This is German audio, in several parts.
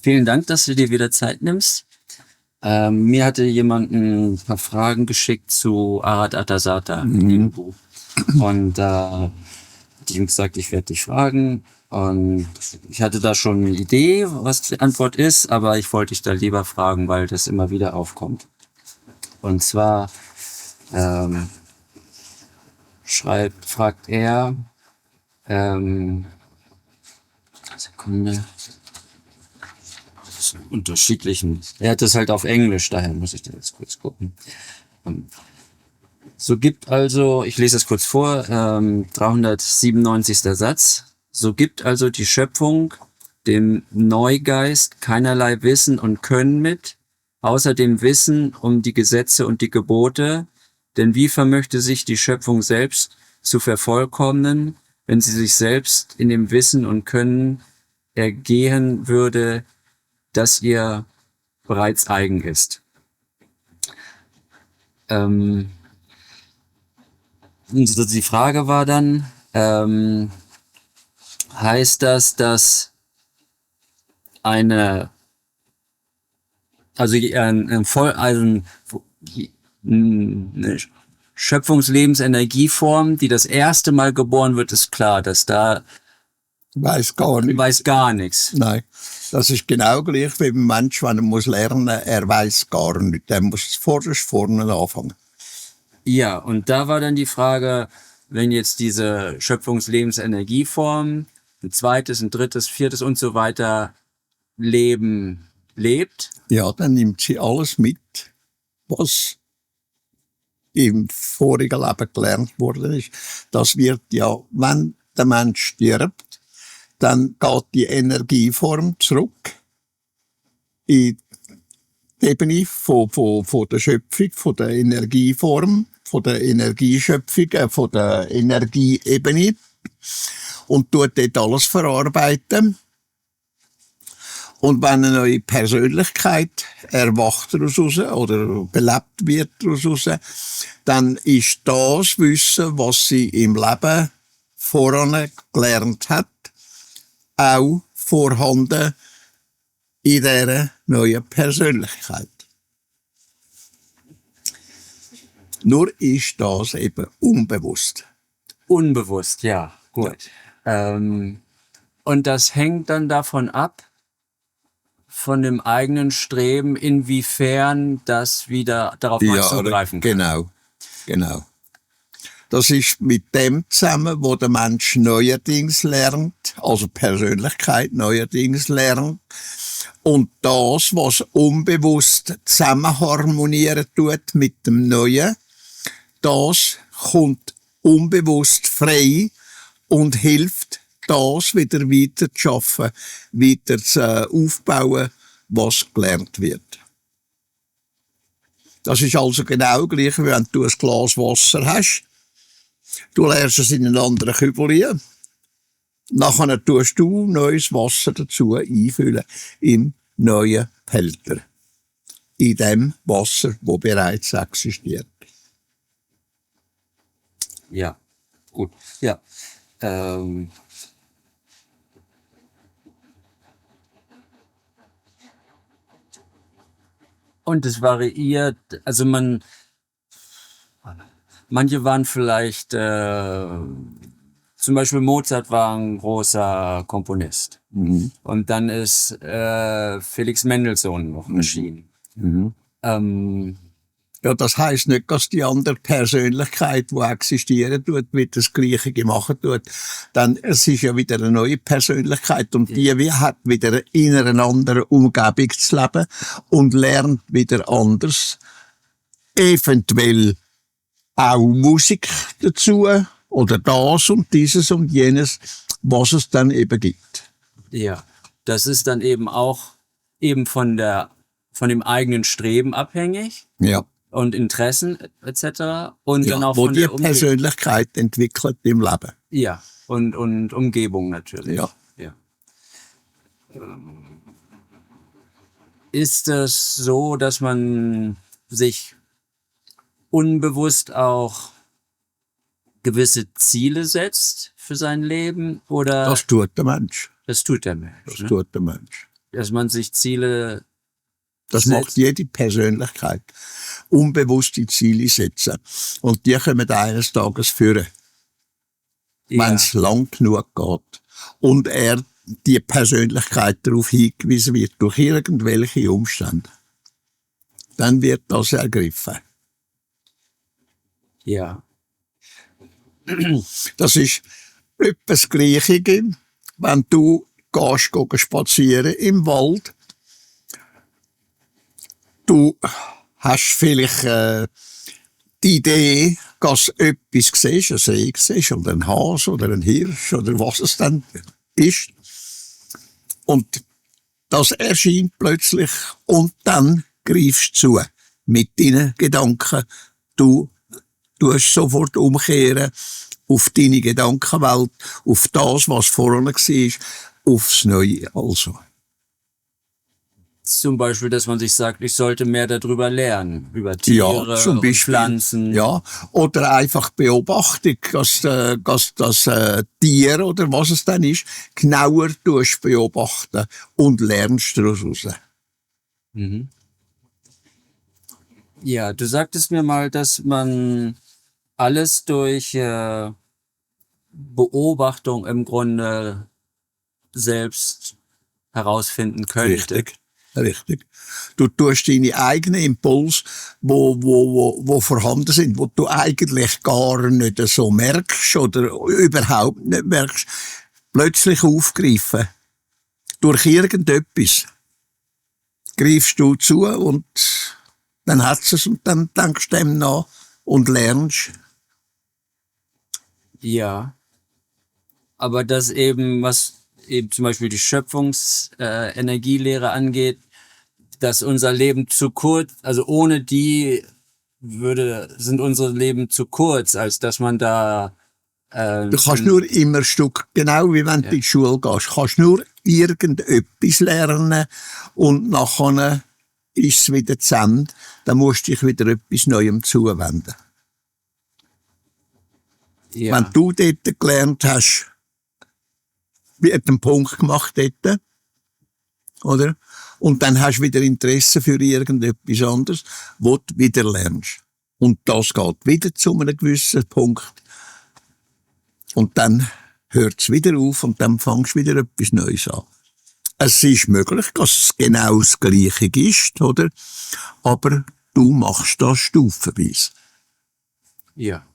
Vielen Dank, dass du dir wieder Zeit nimmst. Mir hatte jemand ein paar Fragen geschickt zu Arat Atasata, dem Buch. Und die haben gesagt, ich werde dich fragen. Und ich hatte da schon eine Idee, was die Antwort ist, aber ich wollte dich da lieber fragen, weil das immer wieder aufkommt. Und zwar fragt er, Sekunde, unterschiedlichen. Er hat es halt auf Englisch, daher muss ich da jetzt kurz gucken. So gibt also, ich lese es kurz vor, 397. Satz. So gibt also die Schöpfung dem Neugeist keinerlei Wissen und Können mit, außer dem Wissen um die Gesetze und die Gebote. Denn wie vermöchte sich die Schöpfung selbst zu vervollkommnen, wenn sie sich selbst in dem Wissen und Können ergehen würde, das ihr bereits eigen ist. Und die Frage war dann, heißt das, dass eine Schöpfungslebensenergieform, die das erste Mal geboren wird, ist klar, dass da weiß gar nichts. Nein, das ist genau gleich wie beim Mensch, wenn er muss lernen, er weiß gar nichts. Er muss vorne anfangen. Ja, und da war dann die Frage, wenn jetzt diese Schöpfungslebensenergieform ein zweites, ein drittes, viertes und so weiter Leben lebt. Ja, dann nimmt sie alles mit, was im vorigen Leben gelernt worden ist. Das wird ja, wenn der Mensch stirbt, dann geht die Energieform zurück in die Ebene von der Schöpfung, von der Energieform, von der Energieschöpfung, von der Energieebene und tut dort alles verarbeiten. Und wenn eine neue Persönlichkeit erwacht daraus oder belebt wird daraus, dann ist das Wissen, was sie im Leben voran gelernt hat, auch vorhanden in dieser neuen Persönlichkeit. Nur ist das eben unbewusst. Unbewusst, ja, gut. Ja. Und das hängt dann davon ab, von dem eigenen Streben, inwiefern das wieder darauf mal zugreifen kann. Genau. Das ist mit dem zusammen, wo der Mensch neuerdings lernt, also Persönlichkeit neuerdings lernt. Und das, was unbewusst zusammen harmonieren tut mit dem Neuen, das kommt unbewusst frei und hilft, das wieder weiter zu schaffen, weiter zu aufbauen, was gelernt wird. Das ist also genau gleich, wie wenn du ein Glas Wasser hast. Du leerst es in einen anderen Kübel rein. Nachher tust du neues Wasser dazu einfüllen im neuen Behälter. In dem Wasser, das bereits existiert. Ja, gut. Ja. Und es variiert, also manche waren vielleicht, zum Beispiel Mozart war ein großer Komponist. Mhm. Und dann ist Felix Mendelssohn noch erschienen. Mhm. Ja, das heisst nicht, dass die andere Persönlichkeit, die existieren tut, wieder das Gleiche gemacht tut. Dann, es ist ja wieder eine neue Persönlichkeit und die hat wieder in einer anderen Umgebung zu leben und lernt wieder anders. Eventuell auch Musik dazu oder das und dieses und jenes, was es dann eben gibt. Ja, das ist dann eben auch eben von dem eigenen Streben abhängig. Ja. Und Interessen etc. Und ja, dann auch wo von die der Persönlichkeit entwickelt im Leben. Ja, und Umgebung natürlich. Ja. Ist es so, dass man sich unbewusst auch gewisse Ziele setzt für sein Leben? Oder? Das tut der Mensch. Das tut der Mensch. Das tut der Mensch. dass man sich Ziele Das setzt. macht jede Persönlichkeit. Unbewusste Ziele setzen. Und die kommen eines Tages führen, wenn es lang genug geht. Und er die Persönlichkeit darauf hingewiesen wird, durch irgendwelche Umstände. Dann wird das ergriffen. Ja. Das ist etwa das Gleiche, wenn du gehst spazieren im Wald. Du hast vielleicht die Idee, dass du etwas siehst, ein See siehst, oder ein Hase oder ein Hirsch oder was es dann ist. Und das erscheint plötzlich und dann greifst du zu mit deinen Gedanken. Du tust sofort umkehren auf deine Gedankenwelt, auf das, was vorne war, aufs Neue also. Zum Beispiel, dass man sich sagt, ich sollte mehr darüber lernen, über Tiere, Ja, zum und Beispiel, Pflanzen. ja, oder einfach Beobachtung, dass das Tier oder was es dann ist, genauer beobachten und lernst daraus raus. Mhm. Ja, du sagtest mir mal, dass man alles durch Beobachtung im Grunde selbst herausfinden könnte. Richtig. Du tust deine eigenen Impulse, wo vorhanden sind, wo du eigentlich gar nicht so merkst oder überhaupt nicht merkst, plötzlich aufgreifen. Durch irgendetwas greifst du zu und dann hat's es und dann denkst du dem nach und lernst. Ja. Aber das eben, was eben zum Beispiel die Schöpfungsenergielehre angeht, dass unser Leben zu kurz, also ohne die sind unsere Leben zu kurz, als dass man da Du kannst nur immer ein Stück, genau wie wenn du in die Schule gehst, kannst nur irgendetwas lernen und nachher ist es wieder zu Ende. Dann musst du dich wieder etwas Neuem zuwenden. ja. Wenn du dort gelernt hast, wird ein Punkt gemacht dort, oder? Und dann hast du wieder Interesse für irgendetwas anderes, wo du wieder lernst. Und das geht wieder zu einem gewissen Punkt. Und dann hört es wieder auf und dann fängst du wieder etwas Neues an. Es ist möglich, dass es genau das Gleiche ist, oder? Aber du machst das stufenweise. Ja.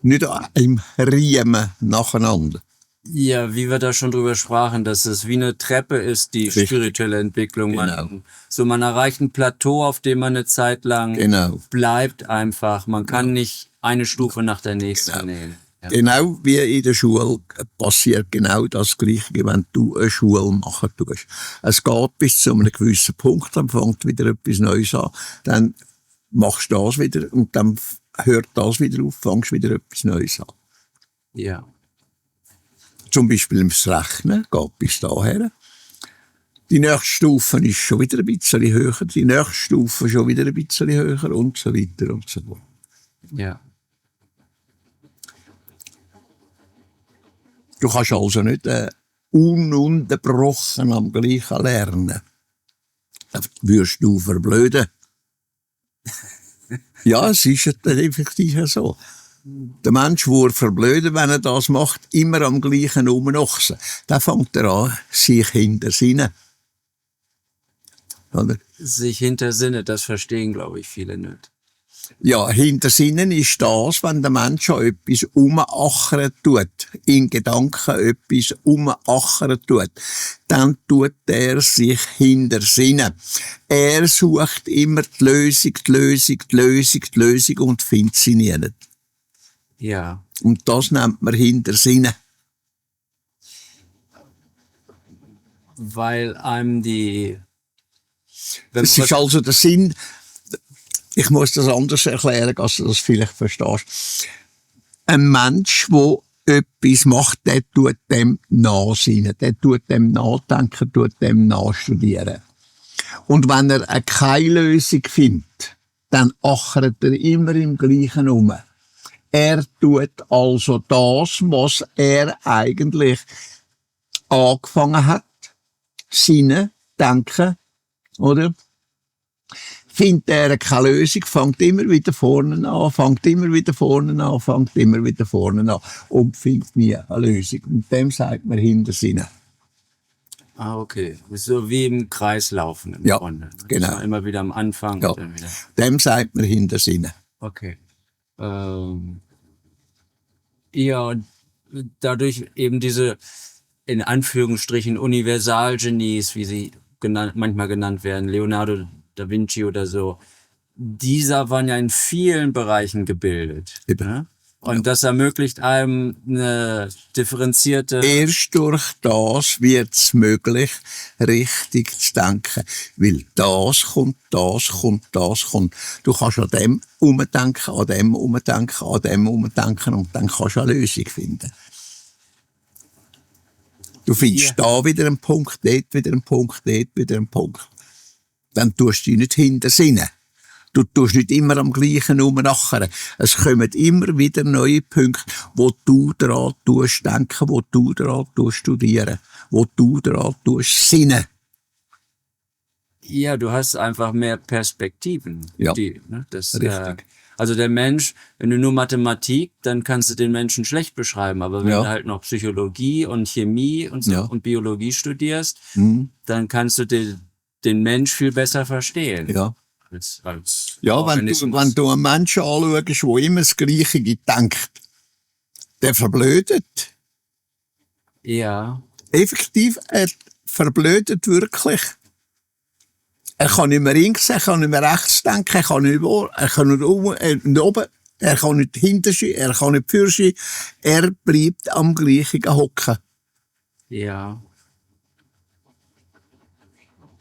Nicht im Riemen nacheinander. Ja, wie wir da schon drüber sprachen, dass es wie eine Treppe ist, die Richtig. spirituelle Entwicklung. Genau. Man erreicht ein Plateau, auf dem man eine Zeit lang Genau. bleibt einfach. Man kann nicht eine Stufe nach der nächsten nehmen. Ja. Genau wie in der Schule passiert genau das Gleiche, wenn du eine Schule machen tust. Es geht bis zu einem gewissen Punkt, dann fängt wieder etwas Neues an, dann machst du das wieder und dann hört das wieder auf, fängst wieder etwas Neues an. Ja. Zum Beispiel das Rechnen geht bis daher. Die nächste Stufe ist schon wieder ein bisschen höher, die nächste Stufe schon wieder ein bisschen höher und so weiter und so fort. Ja. Du kannst also nicht ununterbrochen am gleichen lernen. Dann wirst du verblöden. Ja, es ist effektiv so. Der Mensch wird verblöden, wenn er das macht, immer am gleichen rumnochsen. Dann fängt er an, sich hinter Sinnen. Oder? Sich hinter Sinne, das verstehen, glaube ich, viele nicht. Ja, hinter Sinnen ist das, wenn der Mensch an etwas umachern tut, in Gedanken etwas umachern tut, dann tut er sich hinter Sinnen. Er sucht immer die Lösung und findet sie nie. Ja. Und das nennt man hinter Sinnen. Weil einem Das ist also der Sinn. Ich muss das anders erklären, als du das vielleicht verstehst. Ein Mensch, der etwas macht, der tut dem nachsinnen, der tut dem nachdenken, tut dem nachstudieren. Und wenn er keine Lösung findet, dann achert er immer im Gleichen um. Er tut also das, was er eigentlich angefangen hat, Sinnen, Denken, oder? Findet er keine Lösung, fängt immer wieder vorne an, fängt immer wieder vorne an, fängt immer wieder vorne an und findet nie eine Lösung. Und dem sagt man Hintersinnen. Ah, okay. So wie im Kreis laufen im Ja, Grunde. genau. Dass man immer wieder am Anfang Ja. und dann wieder. Dem sagt man Hintersinnen. Okay. Ja, und dadurch eben diese, in Anführungsstrichen, Universalgenies, wie sie manchmal genannt werden, Leonardo da Vinci oder so, dieser waren ja in vielen Bereichen gebildet. Eben. Ne? Und das ermöglicht einem eine differenzierte... Erst durch das wird es möglich, richtig zu denken. Weil das kommt, das kommt, das kommt. Du kannst an dem umdenken, an dem umdenken, an dem umdenken und dann kannst du eine Lösung finden. Du findest da wieder einen Punkt, dort wieder einen Punkt, dort wieder einen Punkt. Dann tust du dich nicht hintersinnen. Du tust nicht immer am Gleichen rumnachern. Es kommen immer wieder neue Punkte, wo du daran tust denken, wo du daran tust studieren, wo du daran tust sinnen. Ja, du hast einfach mehr Perspektiven. Ja, Das, richtig. also der Mensch, wenn du nur Mathematik, dann kannst du den Menschen schlecht beschreiben. Aber wenn Ja. du halt noch Psychologie und Chemie und so Ja. und Biologie studierst, Mhm. dann kannst du den Mensch viel besser verstehen. Ja. Als Ja, Organismus. wenn du einen Menschen anschaust, der immer das Gleiche denkt, der verblödet. Ja, Effektiv, er verblödet wirklich. Er kann nicht mehr links, er kann nicht mehr rechts denken, er kann nicht oben, er kann nicht hinten, er kann nicht für. Er bleibt am Gleichen hocken. ja.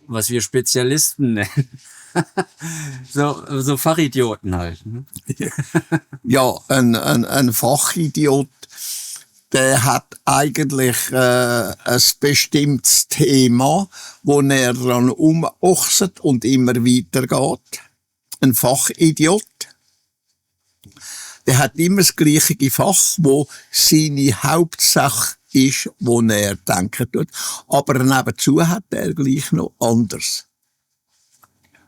Was wir Spezialisten nennen. so Fachidioten halt. Ne? Ja, ein Fachidiot, der hat eigentlich ein bestimmtes Thema, wo er dann umochset und immer weitergeht. Ein Fachidiot, der hat immer das gleiche Fach, wo seine Hauptsache ist, wo er denken tut. Aber nebenzu hat er gleich noch anders.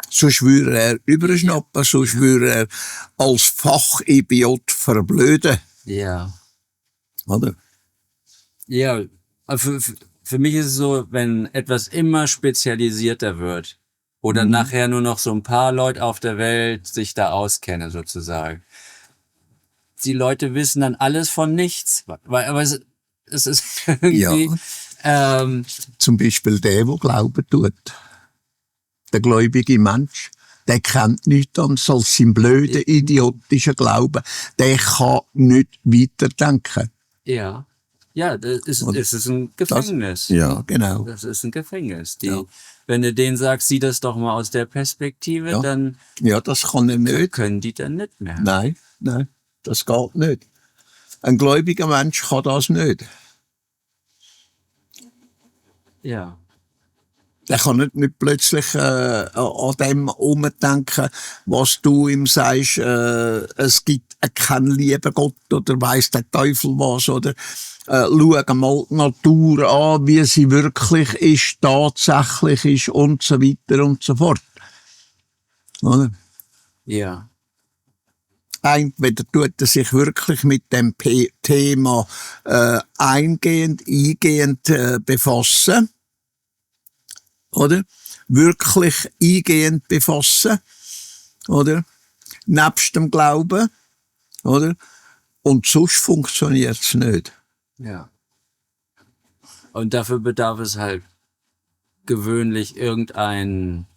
Sonst würde er überschnappen, sonst würde er als Fachidiot verblöden. Ja. Oder? Ja, für mich ist es so, wenn etwas immer spezialisierter wird oder nachher nur noch so ein paar Leute auf der Welt sich da auskennen sozusagen. Die Leute wissen dann alles von nichts, aber es ist irgendwie... Zum Beispiel der glauben tut. Der gläubige Mensch, der kennt nichts anderes als sein blöden, idiotischen Glauben. Der kann nicht weiterdenken. Ja, das ist ein Gefängnis. Ja, genau. Das ist ein Gefängnis. Ja. Wenn du denen sagst, sieh das doch mal aus der Perspektive, Ja. dann Ja, das kann er nicht. können die dann nicht mehr. Nein, das geht nicht. Ein gläubiger Mensch kann das nicht. Ja, Der kann nicht plötzlich an dem umdenken, was du ihm sagst, es gibt keinen lieben Gott oder weiss der Teufel was, oder schau mal die Natur an, wie sie wirklich ist, tatsächlich ist und so weiter und so fort. Oder? ja, Entweder tut er sich wirklich mit dem Thema eingehend befassen, oder? Wirklich eingehend befassen, oder? Nebst dem Glauben, oder? Und sonst funktioniert's nicht. ja. Und dafür bedarf es halt gewöhnlich irgendein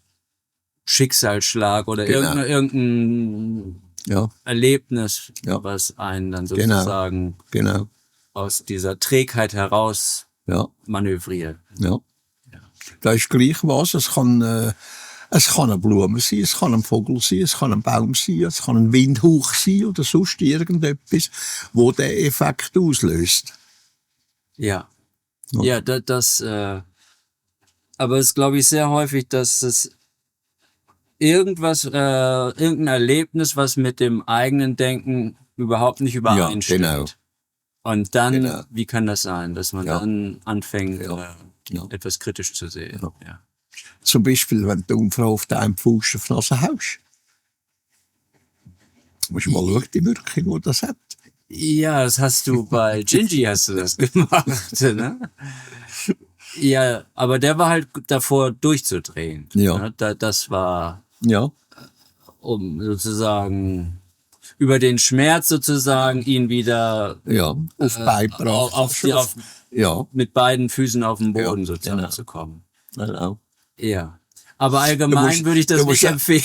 Schicksalsschlag oder Genau. irgendein Ja, Erlebnis, Ja. was einen dann Genau. sozusagen genau. aus dieser Trägheit heraus Ja, manövriert. ja. Da ist gleich was. Es kann eine Blume sein, es kann ein Vogel sein, es kann ein Baum sein, es kann ein Windhauch sein oder sonst irgendetwas, wo der Effekt auslöst. Ja. Ja. Ja, aber es ist, glaube ich, sehr häufig, dass es irgendein Erlebnis, was mit dem eigenen Denken überhaupt nicht übereinstimmt. genau. Und dann, Genau. wie kann das sein, dass man Ja. dann anfängt, Ja. Ja. etwas kritisch zu sehen. Ja. Ja. Zum Beispiel, wenn du eine Frau auf deinem Fuß auf die Nase haust. Musst du mal schauen, die Wirkung, die das hat. Ja, das hast du bei Gingy hast du das gemacht, ne? Ja, aber der war halt davor durchzudrehen. Ja. Ne? Das war, Ja. um sozusagen über den Schmerz sozusagen ihn wieder Ja. Auf beigebracht. Ja. mit beiden Füßen auf den Boden Ja, sozusagen genau. zu kommen. Genau. Ja. Aber allgemein würde ich das nicht empfehlen.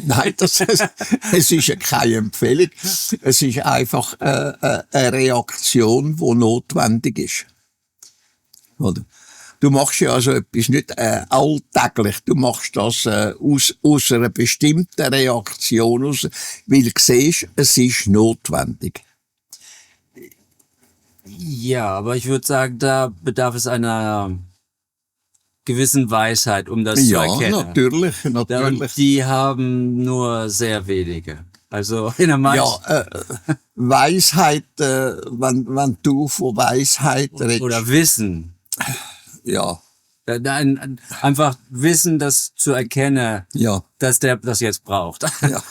Nein, es ist ja keine Empfehlung. Es ist einfach eine Reaktion, die notwendig ist. Oder? Du machst ja also etwas nicht alltäglich. Du machst das aus einer bestimmten Reaktion, weil du siehst, es ist notwendig. Ja, aber ich würde sagen, da bedarf es einer gewissen Weisheit, um das zu erkennen. Ja, natürlich. Und die haben nur sehr wenige. Also in der meisten Weisheit, wenn du von Weisheit redest. oder Wissen. Ja. Einfach Wissen, das zu erkennen, Ja. dass der das jetzt braucht. Ja.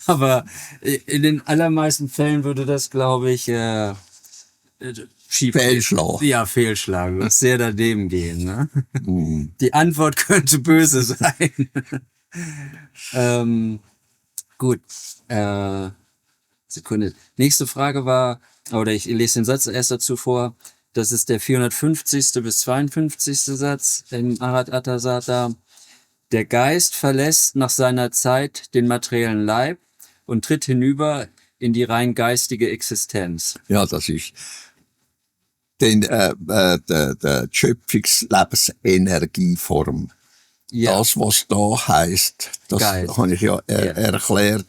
Aber in den allermeisten Fällen würde das, glaube ich, schief Fehlschlag. Ja, fehlschlagen und sehr daneben gehen. Ne? Mhm. Die Antwort könnte böse sein. Gut. Sekunde. Nächste Frage war, oder ich lese den Satz erst dazu vor. Das ist der 450. bis 52. Satz im Ahat Atasata. Der Geist verlässt nach seiner Zeit den materiellen Leib und tritt hinüber in die rein geistige Existenz. Ja, das ist der Schöpfungslebensenergieform. Ja. Das, was da heisst, das Geist. habe ich ja erklärt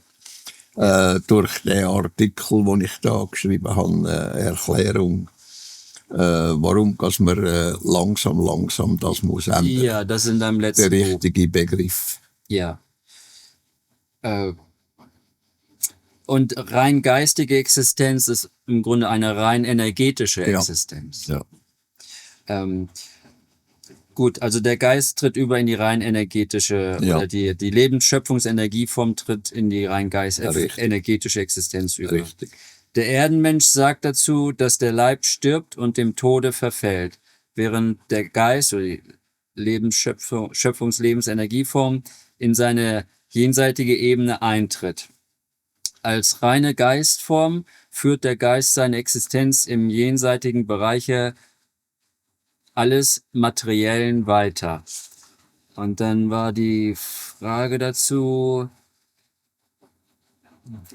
durch den Artikel, den ich da geschrieben habe, Erklärung. Warum dass man langsam das muss ändern. Ja, das in deinem letzten Der richtige Begriff. Ja. Und rein geistige Existenz ist im Grunde eine rein energetische Existenz. Ja. Gut, also der Geist tritt über in die rein energetische, oder die Lebensschöpfungsenergieform tritt in die rein energetische Existenz über. Richtig. Der Erdenmensch sagt dazu, dass der Leib stirbt und dem Tode verfällt, während der Geist oder die Schöpfungslebensenergieform in seine jenseitige Ebene eintritt. Als reine Geistform führt der Geist seine Existenz im jenseitigen Bereiche alles Materiellen weiter. Und dann war die Frage dazu,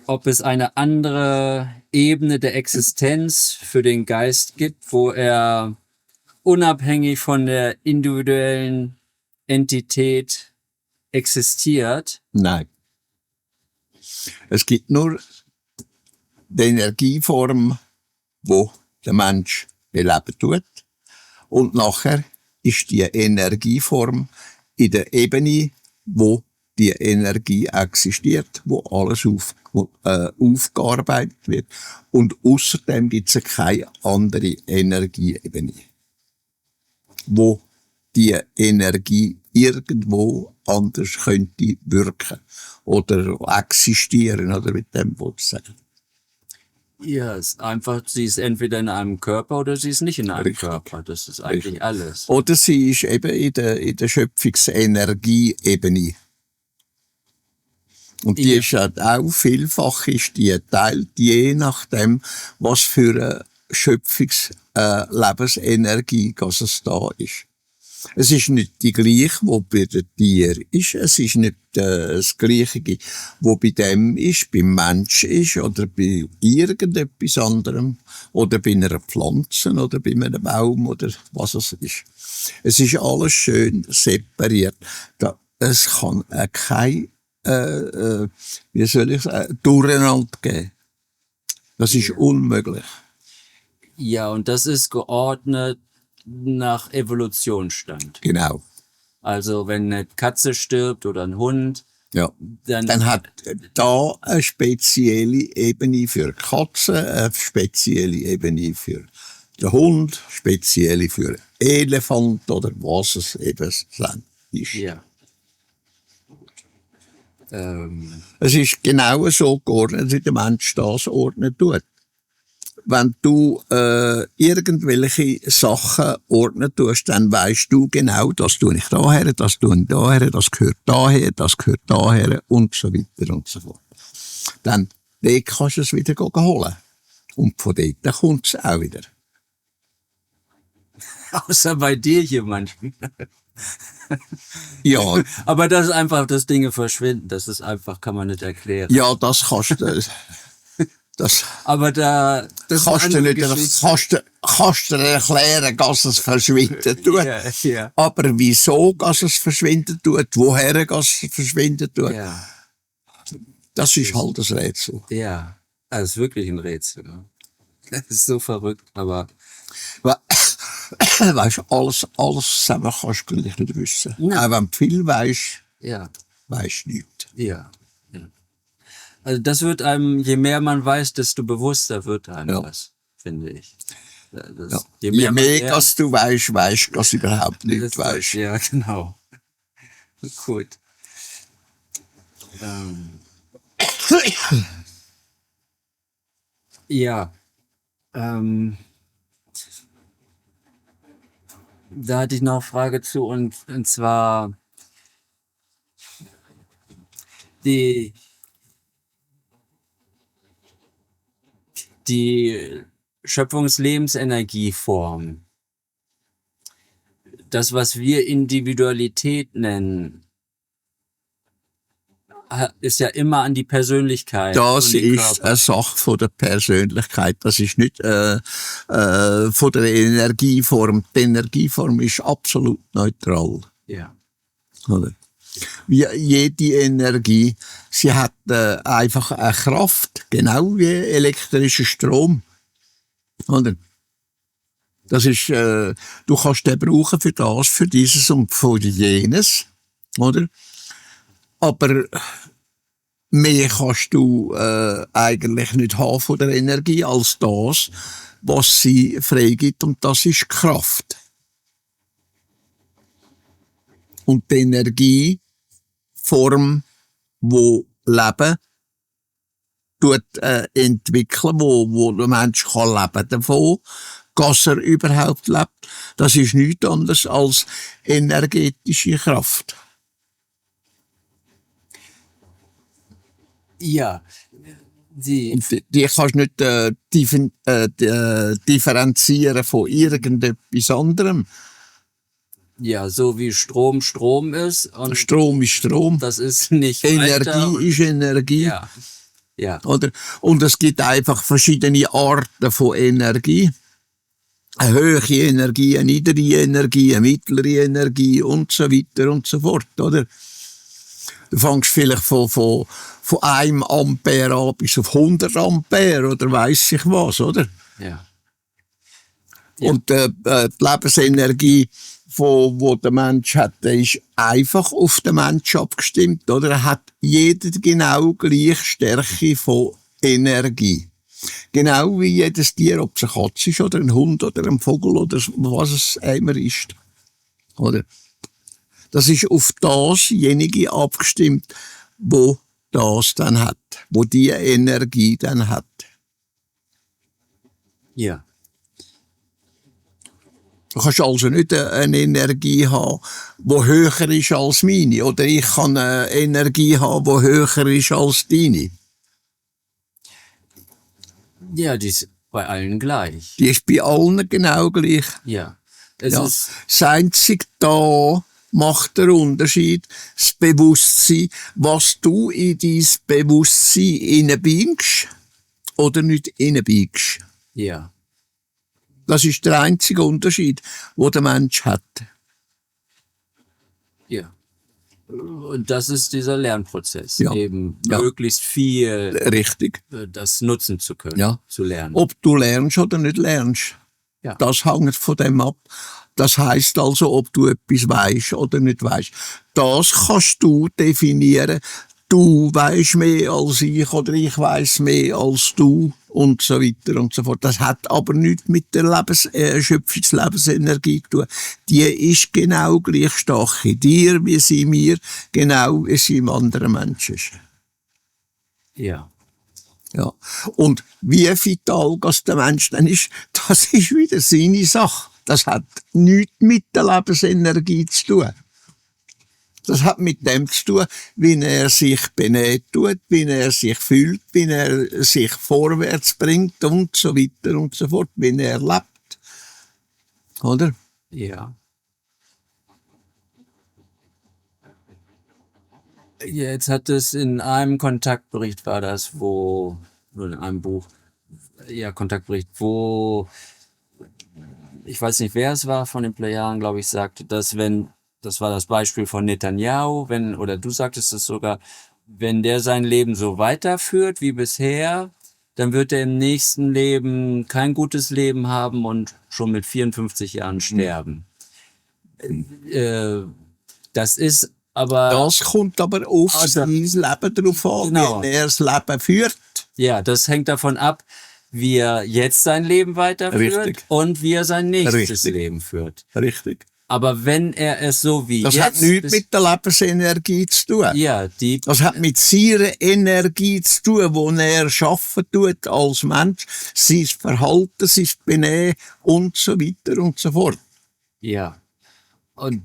ob es eine andere Ebene der Existenz für den Geist gibt, wo er unabhängig von der individuellen Entität existiert. Nein. Es gibt nur die Energieform, wo der Mensch beleben tut. Und nachher ist die Energieform in der Ebene, wo die Energie existiert, wo alles aufgearbeitet wird. Und außerdem gibt es keine andere Energieebene, wo die Energie irgendwo anders könnte wirken oder existieren, oder mit dem wollte ich sagen. Ja, es ist einfach, sie ist entweder in einem Körper oder sie ist nicht in einem Richtig. Körper. Das ist eigentlich Richtig. alles. Oder sie ist eben in der Schöpfungsenergieebene. Und die ist ja auch vielfach ist die teilt, je nachdem, was für eine Schöpfungslebensenergie es da ist. Es ist nicht die gleiche, die bei den Tieren ist. Es ist nicht das Gleiche, was bei dem ist, beim Mensch ist oder bei irgendetwas anderem oder bei einer Pflanze oder bei einem Baum oder was es ist. Es ist alles schön separiert. Es kann kein wie soll ich sagen, Durcheinander geben. Das ist unmöglich. Ja, und das ist geordnet nach Evolutionsstand. Genau. Also wenn eine Katze stirbt oder ein Hund, Ja. dann Dann hat da eine spezielle Ebene für Katzen, eine spezielle Ebene für der Hund, speziell für Elefant oder was es eben sein ist. Ja. Es ist genau so geordnet, wie der Mensch das ordnen tut. Wenn du irgendwelche Sachen ordnen tust, dann weißt du genau, das tue ich daher, das tue ich daher, das gehört daher und so weiter und so fort. Dann dort kannst du es wieder holen. Und von dort kommt es auch wieder. Außer bei dir hier manchmal. Ja, Aber das ist einfach, dass Dinge verschwinden. Das ist einfach, kann man nicht erklären. ja, das kannst du. Das Aber das ist kannst du eine nicht Geschichte. kannst du erklären, dass es verschwinden tut. Ja. Aber wieso, dass es verschwinden tut, woher dass es verschwinden tut, Ja. das ist halt das Rätsel. Ja. Das ist wirklich ein Rätsel. Ja. Das ist so verrückt, aber Weißt du, alles selber kannst du gleich nicht wissen. Nein. Auch wenn du viel weisst, ja. weisst du nichts. Ja. Ja. Also das wird einem, je mehr man weiß, desto bewusster wird einem Ja. das, finde ich. Das, Ja. Je Je man mehr lernt, dass du weisst, weisst du, dass du überhaupt das- nicht weisst. Ja, genau. Gut. Ja. Da hatte ich noch eine Frage zu und zwar die Schöpfungslebensenergieform. Das, was wir Individualität nennen, ist ja immer an die Persönlichkeit. Das und den ist Körper. eine Sache von der Persönlichkeit. Das ist nicht von der Energieform. Die Energieform ist absolut neutral. Ja. Oder? Wie jede Energie, sie hat einfach eine Kraft, genau wie elektrischer Strom. Oder? Das ist, du kannst den brauchen für das, für dieses und für jenes. Oder? Aber mehr kannst du eigentlich nicht haben von der Energie als das, was sie freigibt, und das ist Kraft. Und die Energieform, wo Leben entwickeln, wo der Mensch kann leben davon, dass er überhaupt lebt, das ist nichts anderes als energetische Kraft. Ja. Die, Und die kannst du nicht differenzieren von irgendetwas anderem. ja, so wie Strom Strom ist und Strom ist Strom. das ist nicht weiter und- Energie ist Energie. Ja. Ja. Oder? Und es gibt einfach verschiedene Arten von Energie. Eine hohe Energie, eine niedrige Energie, eine mittlere Energie und so weiter und so fort. Oder? Du fängst vielleicht von 1 Ampere an bis auf 100 Ampere oder weiss ich was, oder? Ja. Ja. Und die Lebensenergie, wo der Mensch hat, der ist einfach auf den Mensch abgestimmt, oder? Er hat jeder genau gleich Stärke von Energie. Genau wie jedes Tier, ob es eine Katze ist oder ein Hund oder ein Vogel oder was es immer ist. Oder? Das ist auf dasjenige abgestimmt, wo das dann hat, wo die Energie dann hat. Ja. Du kannst also nicht eine Energie haben, die höher ist als meine. Oder ich kann eine Energie haben, die höher ist als deine. Ja, die ist bei allen gleich. Die ist bei allen genau gleich. Ja. Es Ja. ist, Das Einzige da macht der Unterschied, das Bewusstsein, was du in dein Bewusstsein hineinbiegst oder nicht hineinbiegst. ja. Das ist der einzige Unterschied, den der Mensch hat. Ja. Und das ist dieser Lernprozess, Ja. eben Ja. möglichst viel Richtig. das nutzen zu können, Ja. zu lernen. Ob du lernst oder nicht lernst, Ja. das hängt von dem ab. Das heisst also, ob du etwas weisst oder nicht weisst. Das kannst du definieren. du weisst mehr als ich oder ich weiss mehr als du und so weiter und so fort. Das hat aber nichts mit der Schöpfungslebensenergie zu tun. Die ist genau gleich stark in dir, wie sie in mir, genau wie sie im anderen Menschen ist. Ja. Ja. Und wie vital das der Mensch dann ist, das ist wieder seine Sache. Das hat nichts mit der Lebensenergie zu tun. Das hat mit dem zu tun, wie er sich benäht tut, wie er sich fühlt, wie er sich vorwärts bringt und so weiter und so fort, wie er lebt. Oder? Ja. Jetzt hat es in einem Kontaktbericht war das, oder in einem Buch, ja, Kontaktbericht, wo, ich weiß nicht, wer es war, von den Plejaren, glaube ich, sagte, dass das war das Beispiel von Netanyahu, oder du sagtest es sogar, wenn der sein Leben so weiterführt wie bisher, dann wird er im nächsten Leben kein gutes Leben haben und schon mit 54 Jahren sterben. Das ist aber... Das kommt aber auf sein Leben drauf an, Genau. wie er das Leben führt. Ja, das hängt davon ab, wie er jetzt sein Leben weiterführt Richtig. und wie er sein nächstes Richtig. Leben führt. Richtig. Aber wenn er es so wie Das jetzt... hat nichts mit der Lebensenergie zu tun. Ja, Das hat mit seiner Energie zu tun, wo er schaffen tut als Mensch, sein Verhalten, sein Benehmen und so weiter und so fort. Ja. Und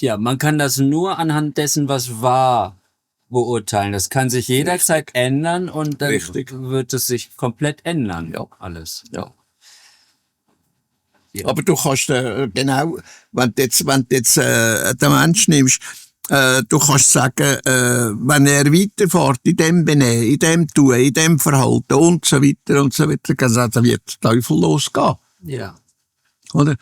ja, man kann das nur anhand dessen, was war, beurteilen. Das kann sich jederzeit ändern und dann Richtig. wird es sich komplett ändern. Ja. Alles. Ja. Ja. Aber du kannst genau, wenn du jetzt den Mensch nimmst, du kannst sagen, wenn er weiterfährt in dem Benehmen, in dem Tun, in dem Verhalten und so weiter, dann wird der Teufel losgehen. Ja. Oder?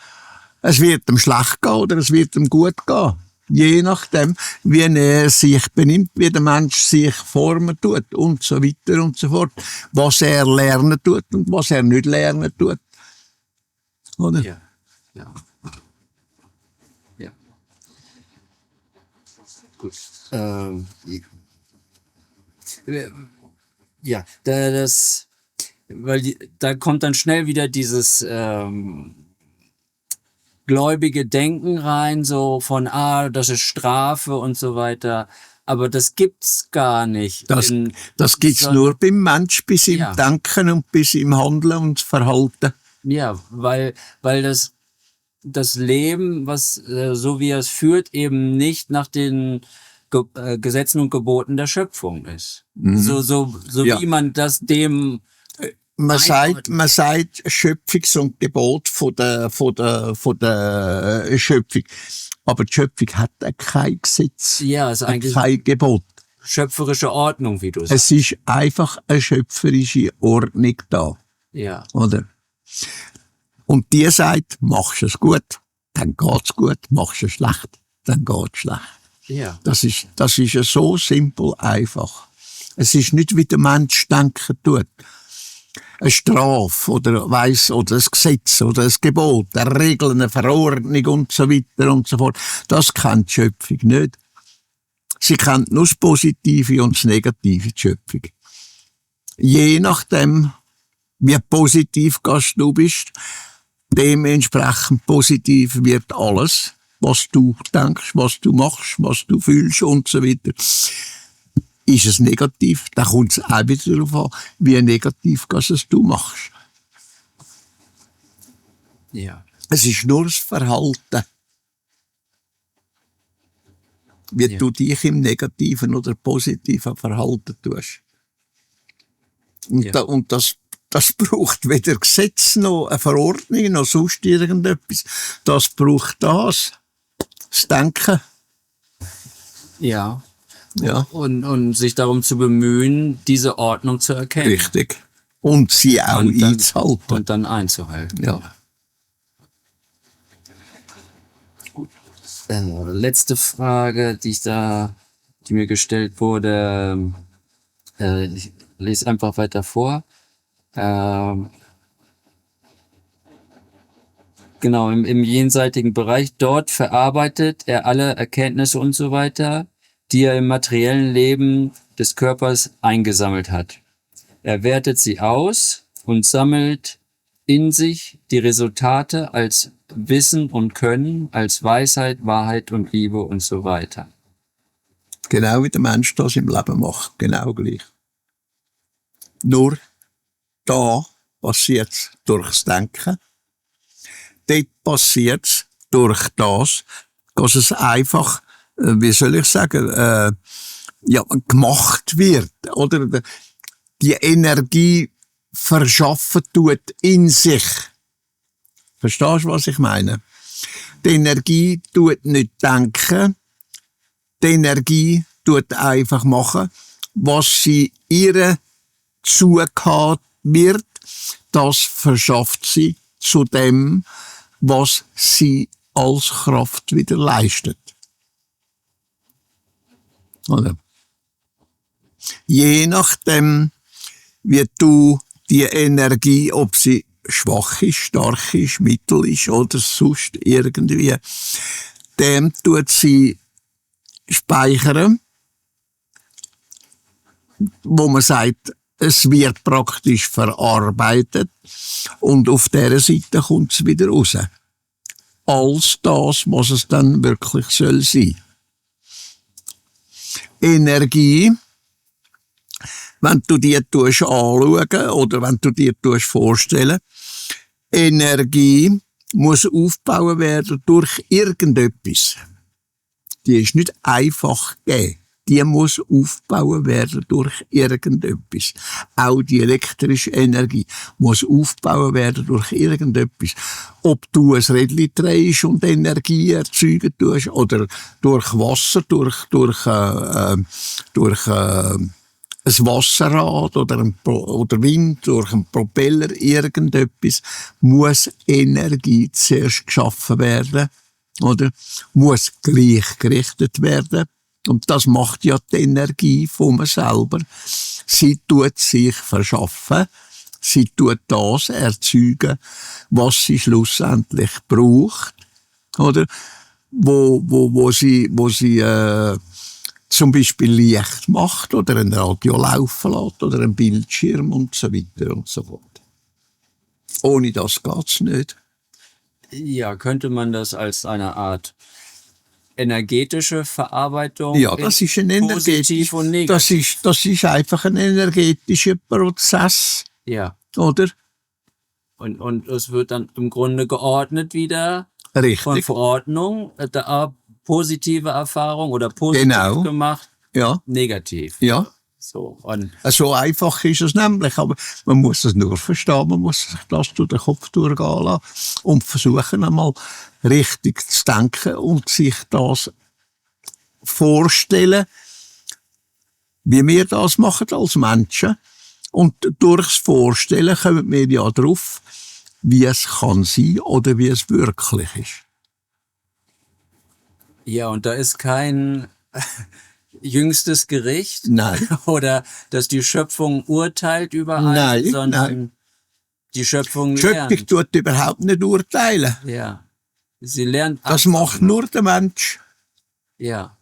Es wird ihm schlecht gehen oder es wird ihm gut gehen. Je nachdem, wie er sich benimmt, wie der Mensch sich formen tut und so weiter und so fort. Was er lernen tut und was er nicht lernen tut. Oder? Ja. Ja. Ja. Gut. Ja, da kommt dann schnell wieder dieses gläubige Denken rein, so von, das ist Strafe und so weiter. Aber das gibt's gar nicht. Das gibt's nur beim Mensch, bei seinem Denken und bei seinem Handeln und Verhalten. Ja, weil das Leben, so wie er es führt, eben nicht nach den Gesetzen und Geboten der Schöpfung ist. Mhm. So Ja. wie man das dem Man sagt Schöpfungs- und Gebot von der Schöpfung. Aber die Schöpfung hat kein Gesetz. Ja, ist eigentlich kein Gebot. schöpferische Ordnung, wie du sagst. Es ist einfach eine schöpferische Ordnung da. Ja. Oder? Und die sagt, machst du es gut, dann geht's gut, machst du es schlecht, dann geht's schlecht. Ja. Das ist ja so simpel einfach. Es ist nicht, wie der Mensch denken tut. Eine Strafe oder ein Gesetz oder ein Gebot, eine Regel, eine Verordnung und so weiter und so fort. Das kennt die Schöpfung nicht. Sie kennt nur das Positive und das Negative, die Schöpfung. Je nachdem, wie positiv du bist, dementsprechend positiv wird alles, was du denkst, was du machst, was du fühlst und so weiter. Ist es negativ, dann kommt es auch wieder darauf an, wie negativ du machst. Ja. Es ist nur das Verhalten. Wie du dich im negativen oder positiven Verhalten tust. Und das braucht weder Gesetz noch eine Verordnung noch sonst irgendetwas. Das braucht das Denken. Ja. Ja. Und sich darum zu bemühen, diese Ordnung zu erkennen. Richtig. Und sie auch einzuhalten. Und dann einzuhalten. Ja. Gut. Letzte Frage, die mir gestellt wurde. Ich lese einfach weiter vor. Genau, im jenseitigen Bereich, dort verarbeitet er alle Erkenntnisse und so weiter, die er im materiellen Leben des Körpers eingesammelt hat. Er wertet sie aus und sammelt in sich die Resultate als Wissen und Können, als Weisheit, Wahrheit und Liebe und so weiter. Genau wie der Mensch das im Leben macht. Genau gleich. Nur da passiert es durchs Denken. Dort passiert es durch das, dass es einfach, wie soll ich sagen, ja, gemacht wird. Oder die Energie verschaffen tut in sich. Verstehst du, was ich meine? Die Energie tut nicht denken. Die Energie tut einfach machen, was sie ihr zugehauen wird. Das verschafft sie zu dem, was sie als Kraft wieder leistet. Oder? Je nachdem, wie du die Energie, ob sie schwach ist, stark ist, mittel ist oder sonst irgendwie, dem tut sie speichern, wo man sagt, es wird praktisch verarbeitet und auf dieser Seite kommt es wieder raus. Als das, was es dann wirklich soll sein. Energie, wenn du dir anschauen oder wenn du dir vorstellen, Energie muss aufgebaut werden durch irgendetwas. Die ist nicht einfach gegeben. Die muss aufgebaut werden durch irgendetwas. Auch die elektrische Energie muss aufgebaut werden durch irgendetwas. Ob du ein Rädchen drehst und Energie erzeugen tust, oder durch Wasser, durch ein Wasserrad oder Wind, durch einen Propeller, irgendetwas, muss Energie zuerst geschaffen werden, oder? Muss gleichgerichtet werden. Und das macht ja die Energie von mir selber. Sie tut sich verschaffen. Sie tut das erzeugen, was sie schlussendlich braucht, oder? Wo sie zum Beispiel Licht macht oder ein Radio laufen lässt oder ein Bildschirm und so weiter und so fort. Ohne das geht's nicht. Ja, könnte man das als eine Art energetische Verarbeitung? Ja, das ist ein positiv und negativ. das ist einfach ein energetischer Prozess, Ja. oder? Und es wird dann im Grunde geordnet wieder Richtig. von Verordnung, positive Erfahrung oder positiv Genau. gemacht, Ja, negativ. ja. So, und So einfach ist es nämlich, aber man muss es nur verstehen, man muss sich das durch den Kopf durchgehen lassen und versuchen einmal richtig zu denken und sich das vorstellen, wie wir das machen als Menschen. Und durchs Vorstellen kommen wir ja drauf, wie es kann sein oder wie es wirklich ist. ja, und da ist kein jüngstes Gericht Nein. oder dass die Schöpfung urteilt über Nein, alles, sondern nein. die Schöpfung Die Schöpfung lernt. tut überhaupt nicht urteilen. Ja. Sie lernt Das ab- macht nur der Mensch. Ja.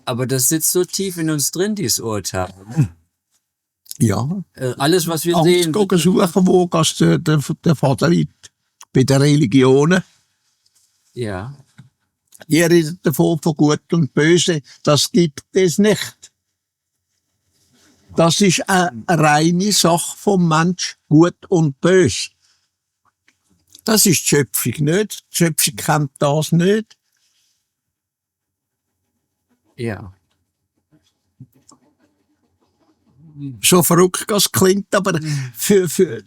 Aber das sitzt so tief in uns drin, dieses Urteil. Ja. Alles, was wir Angst sehen. gehen suchen, wo der Vater liegt. Bei den Religionen. Ja. Die redet davon von Gut und Böse. Das gibt es nicht. Das ist eine reine Sache vom Mensch, Gut und Böse. Das ist die Schöpfung nicht. Die Schöpfung kennt das nicht. Ja. So verrückt das klingt, aber für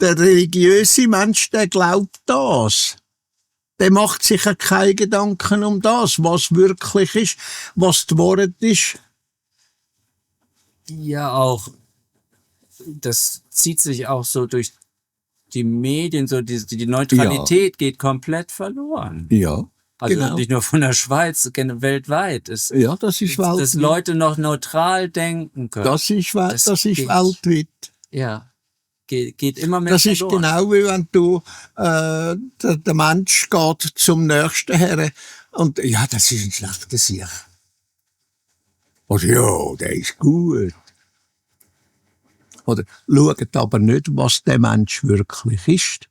der religiöse Mensch, der glaubt das. Der macht sich ja keine Gedanken um das, was wirklich ist, was die Wahrheit ist. Ja, auch. Das zieht sich auch so durch die Medien, so die Neutralität geht komplett verloren. Ja, Also genau. nicht nur von der Schweiz, weltweit. Ja, das ist Dass weltweit. Leute noch neutral denken können. Das ist Das geht. weltweit. Ja. Geht immer mehr Das ist verloren. genau wie wenn du, der Mensch geht zum Nächsten her Und ja, das ist ein schlechter Sieg. Oder ja, der ist gut. Oder schaut aber nicht, was der Mensch wirklich ist.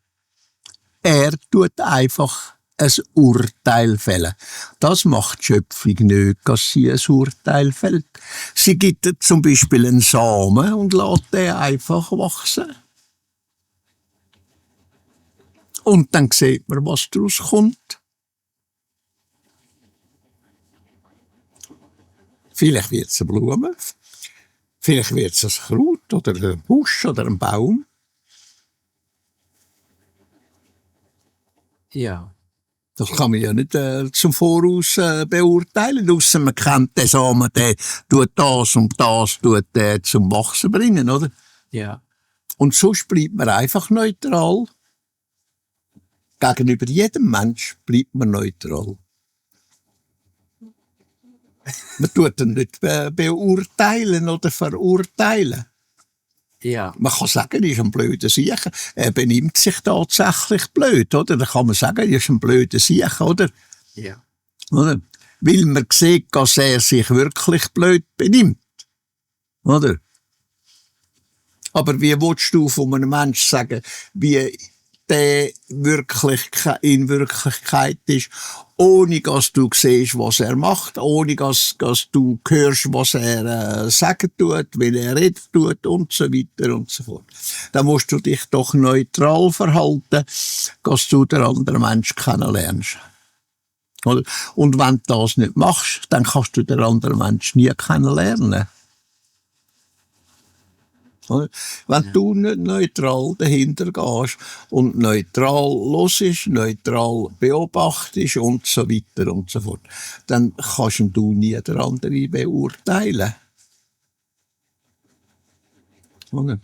Er tut einfach ein Urteil fällen. Das macht die Schöpfung nicht, dass sie ein Urteil fällt. Sie gibt zum Beispiel einen Samen und lässt den einfach wachsen. Und dann sieht man, was daraus kommt. Vielleicht wird es eine Blume, vielleicht wird es ein Kraut oder ein Busch oder ein Baum. Ja. Das kann man ja nicht zum Voraus beurteilen, ausser man kennt den Samen, der tut das und das tut der zum Wachsen bringen, oder? Ja. Und sonst bleibt man einfach neutral. Gegenüber jedem Mensch bleibt man neutral. Man tut ihn nicht beurteilen oder verurteilen. Ja. Man kann sagen, er ist ein blöder Siecher. Er benimmt sich tatsächlich blöd, oder? Dann kann man sagen, er ist ein blöder Siecher, oder? Ja. Oder? Weil man sieht, dass er sich wirklich blöd benimmt. Oder? Aber wie willst du von einem Menschen sagen, wie der in Wirklichkeit ist, ohne dass du siehst, was er macht, ohne dass du hörst, was er sagen tut, wie er reden tut und so weiter und so fort. Dann musst du dich doch neutral verhalten, dass du den anderen Menschen kennenlernst. Oder? Und wenn du das nicht machst, dann kannst du den anderen Menschen nie kennenlernen. Wenn du nicht neutral dahinter gehst und neutral hörst, neutral beobachtest und so weiter und so fort, dann kannst du nie den anderen beurteilen. Und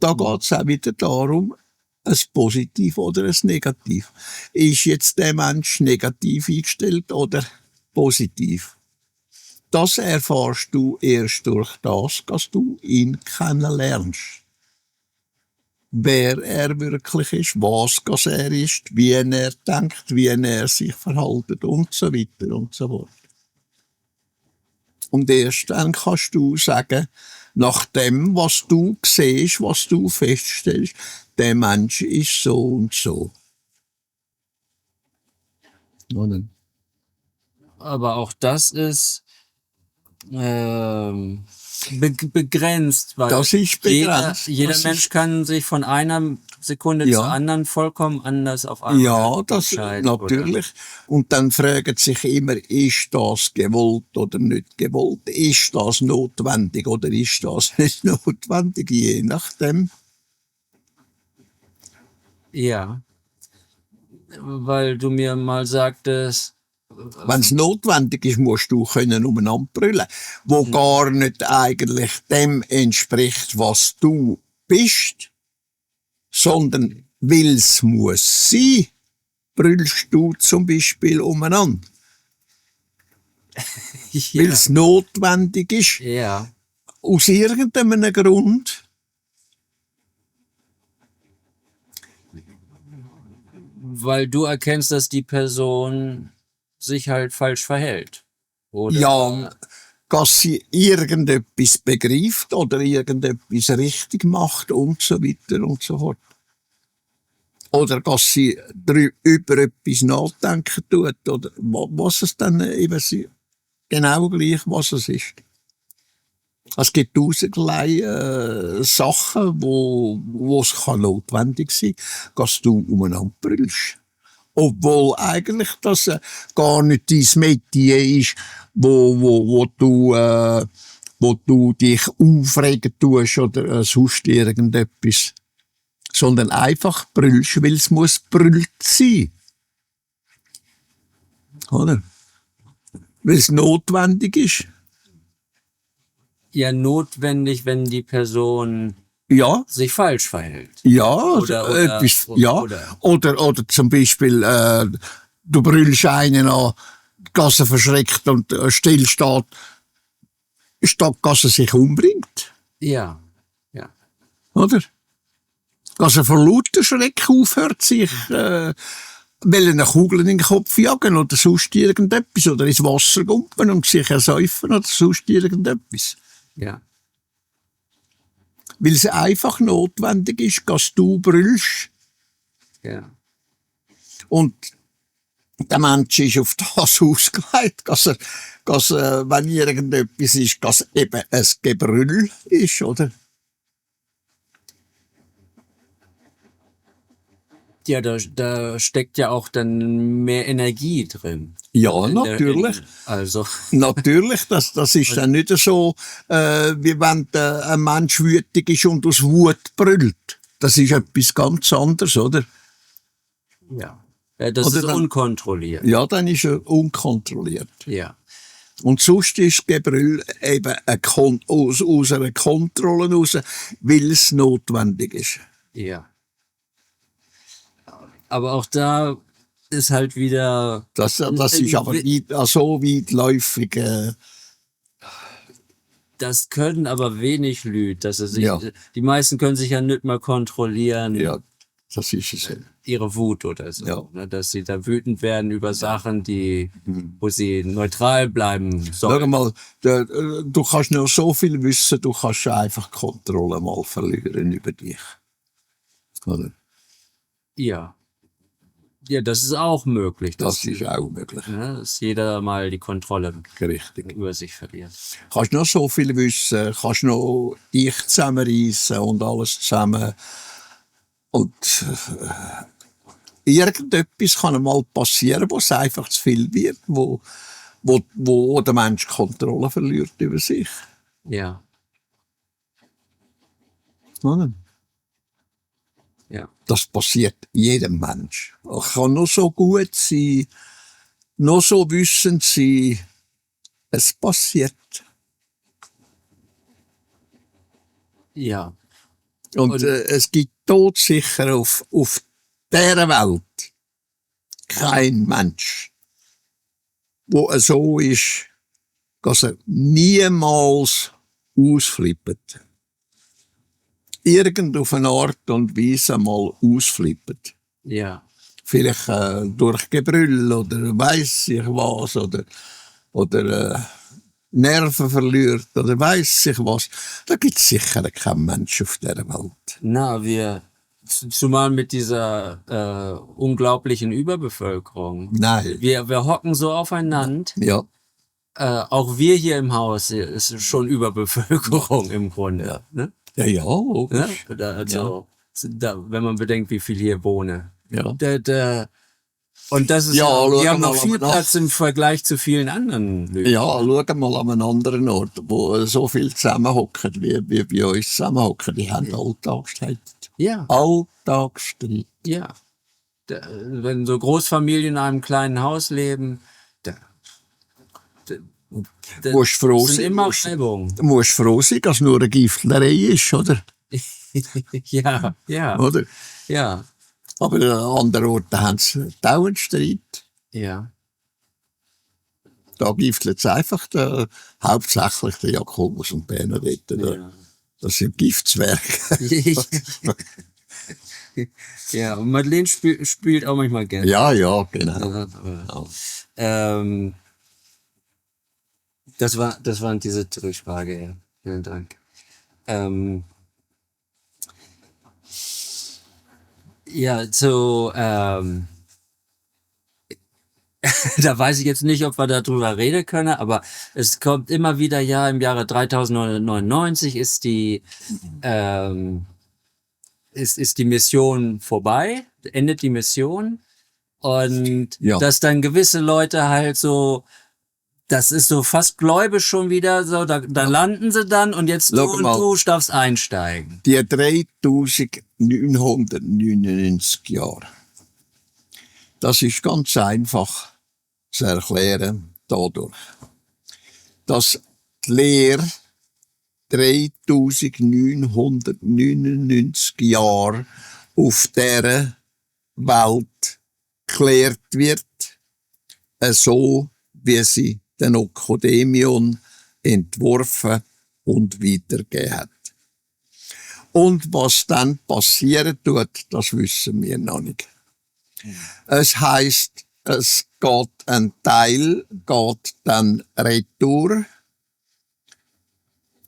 da geht es auch wieder darum, ein Positiv oder ein Negativ. Ist jetzt der Mensch negativ eingestellt oder positiv? Das erfährst du erst durch das, dass du ihn kennenlernst. Wer er wirklich ist, was er ist, wie er denkt, wie er sich verhält und so weiter und so fort. Und erst dann kannst du sagen, nach dem, was du siehst, was du feststellst, der Mensch ist so und so. Oder? Aber auch das ist begrenzt, weil Das ist begrenzt. jeder Das Mensch ist, kann sich von einer Sekunde Ja. zur anderen vollkommen anders auf einmal ja, das entscheiden. natürlich. Und dann fragen sich immer, ist das gewollt oder nicht gewollt? Ist das notwendig oder ist das nicht notwendig? Je nachdem. Ja. Weil du mir mal sagtest, Wenn es notwendig ist, musst du können umeinander brüllen, wo gar nicht eigentlich dem entspricht, was du bist, sondern weil es muss sein, brüllst du zum Beispiel umeinander. Weil es notwendig ist, ja, aus irgendeinem Grund. weil du erkennst, dass die Person sich halt falsch verhält. Oder? Ja, dass sie irgendetwas begreift oder irgendetwas richtig macht und so weiter und so fort. Oder dass sie über etwas nachdenken tut oder was es dann eben genau gleich, was es ist. Es gibt tausenderlei Sachen, wo es notwendig sein kann, dass du umeinander brüllst. Obwohl eigentlich das gar nicht dein Metier ist, wo du dich aufregen tust oder sonst irgendetwas. Sondern einfach brüllst, weil es muss brüllt sein. Oder? Weil es notwendig ist. Ja, notwendig, wenn die Person Ja. sich falsch verhält. Ja, Oder oder zum Beispiel, du brüllst einen an, dass er verschreckt und stillsteht, statt dass er sich umbringt. Ja, ja. Oder? Dass er vor lauter Schreck aufhört, sich will eine Kugel in den Kopf jagen oder sonst irgendetwas oder ins Wasser gumpen und sich ersäufen oder sonst irgendetwas. Ja. Weil es einfach notwendig ist, dass du brüllst. Ja. Und der Mensch ist auf das ausgelegt, dass wenn irgendetwas ist, dass eben ein Gebrüll ist, oder? Ja, da steckt ja auch dann mehr Energie drin. Ja, natürlich. Also. Natürlich, das ist dann nicht so, wie wenn ein Mensch wütig ist und aus Wut brüllt. Das ist etwas ganz anderes, oder? Ja. Das Oder ist dann, unkontrolliert. ja, dann ist er unkontrolliert. Ja. Und sonst ist Gebrüll eben aus einer Kontrolle heraus, weil es notwendig ist. Ja. Aber auch da ist halt wieder. Das ist aber so weitläufig. Das können aber wenig Leute. Dass sie sich, Ja. Die meisten können sich ja nicht mal kontrollieren. Ja, das ist es. Ihre Wut oder so. Ja. Ne, dass sie da wütend werden über Sachen, wo sie neutral bleiben sollen. Schau mal, du kannst nur so viel wissen, du kannst einfach Kontrolle mal verlieren über dich. Oder? Ja. Ja, das ist auch möglich. Das ist auch möglich. Ne, dass jeder mal die Kontrolle Richtig. über sich verliert. Kannst nur so viel wissen, kannst noch dich zusammenreissen und alles zusammen. Und irgendetwas kann einmal passieren, wo es einfach zu viel wird, wo der Mensch Kontrolle verliert über sich. Ja. Oder? Ja. Das passiert jedem Mensch. Er kann nur so gut sein, nur so wissend sein. Es passiert. Ja. Und es gibt todsicher auf dieser Welt kein Mensch, der so ist, dass er niemals ausflippt. Irgend auf eine Art und Weise mal ausflippt. Ja. Vielleicht durch Gebrüll oder weiss ich was oder Nerven verliert oder weiss ich was. Da gibt es sicher keinen Mensch auf dieser Welt. Na, zumal mit dieser unglaublichen Überbevölkerung. Nein. Wir hocken so aufeinander. Ja. Auch wir hier im Haus ist schon Überbevölkerung im Grunde. Ja. Ne? Ja, logisch. Ne? Wenn man bedenkt, wie viel hier wohne. Ja. Und das ist Ja, wir schau haben noch mal, viel aber Platz im Vergleich zu vielen anderen Leuten. Ja, schau mal an einen anderen Ort, wo so viel zusammenhocken, wie bei uns zusammenhocken. Die haben Alltagsstreit. Ja. Alltagsstreit. Ja. Wenn so Großfamilien in einem kleinen Haus leben, Du musst froh sind sein, immer Reibungen. du musst froh sein, dass es nur eine Giftlerei ist, oder? Ja, ja, Oder? ja, Aber an anderen Orten haben sie dauernd Streit. ja. Da giftelt es einfach hauptsächlich der Jakobus und Bernadette. Ja. Das sind Giftswerke. Ja, und Madeleine spielt auch manchmal gerne. Ja, genau. Ja, aber, das waren diese Zurückfrage, ja. Vielen Dank. Ja, da weiß ich jetzt nicht, ob wir darüber reden können, aber es kommt immer wieder, ja, im Jahre 3999 ist die Mission vorbei, endet die Mission und Ja. dass dann gewisse Leute halt so, das ist so fast gläubig schon wieder, so, da landen sie dann und jetzt Schau mal. du darfst einsteigen. Die 3999 Jahre. Das ist ganz einfach zu erklären dadurch, dass die Lehre 3999 Jahre auf dieser Welt gelehrt wird, so wie sie den Okodemion entworfen und weitergegeben hat. Und was dann passieren tut, das wissen wir noch nicht. Es heisst, es geht ein Teil geht dann retour.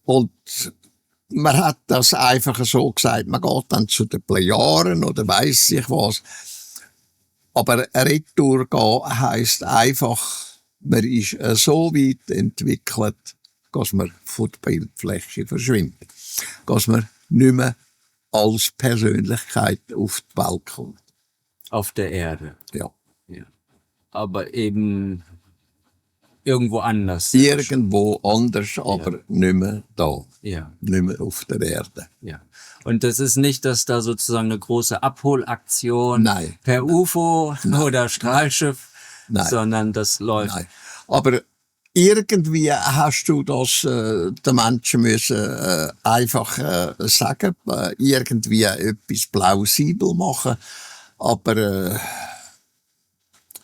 Und man hat das einfach so gesagt, man geht dann zu den Plejaren oder weiss ich was. Aber retour gehen heisst einfach, man ist so weit entwickelt, dass man von der Bildfläche verschwindet. Dass man nicht mehr als Persönlichkeit auf die Welt kommt. Auf der Erde. Ja. Ja. Aber eben irgendwo anders. Irgendwo anders, aber nicht mehr da. Ja. Nicht mehr auf der Erde. Ja. Und das ist nicht, dass da sozusagen eine große Abholaktion Nein. per UFO oder Strahlschiff, Nein. sondern das läuft. Nein. Aber irgendwie hast du das den Menschen müssen einfach sagen, irgendwie etwas plausibel machen. Aber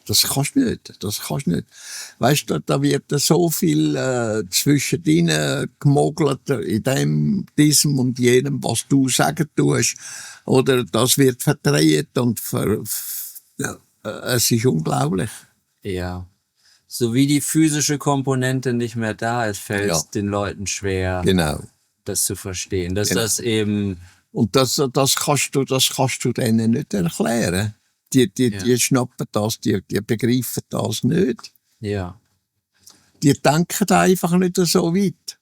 das kannst du nicht. Das kannst du nicht. Weißt du, da wird so viel zwischendrin gemogelt in diesem und jenem, was du sagen tust. Oder das wird verdreht und ja, es ist unglaublich. Ja. So wie die physische Komponente nicht mehr da ist, fällt es den Leuten schwer, Genau. das zu verstehen. Dass Genau. das eben. Und das kannst du denen nicht erklären. Die schnappen das, die begreifen das nicht. Ja. Die denken einfach nicht so weit.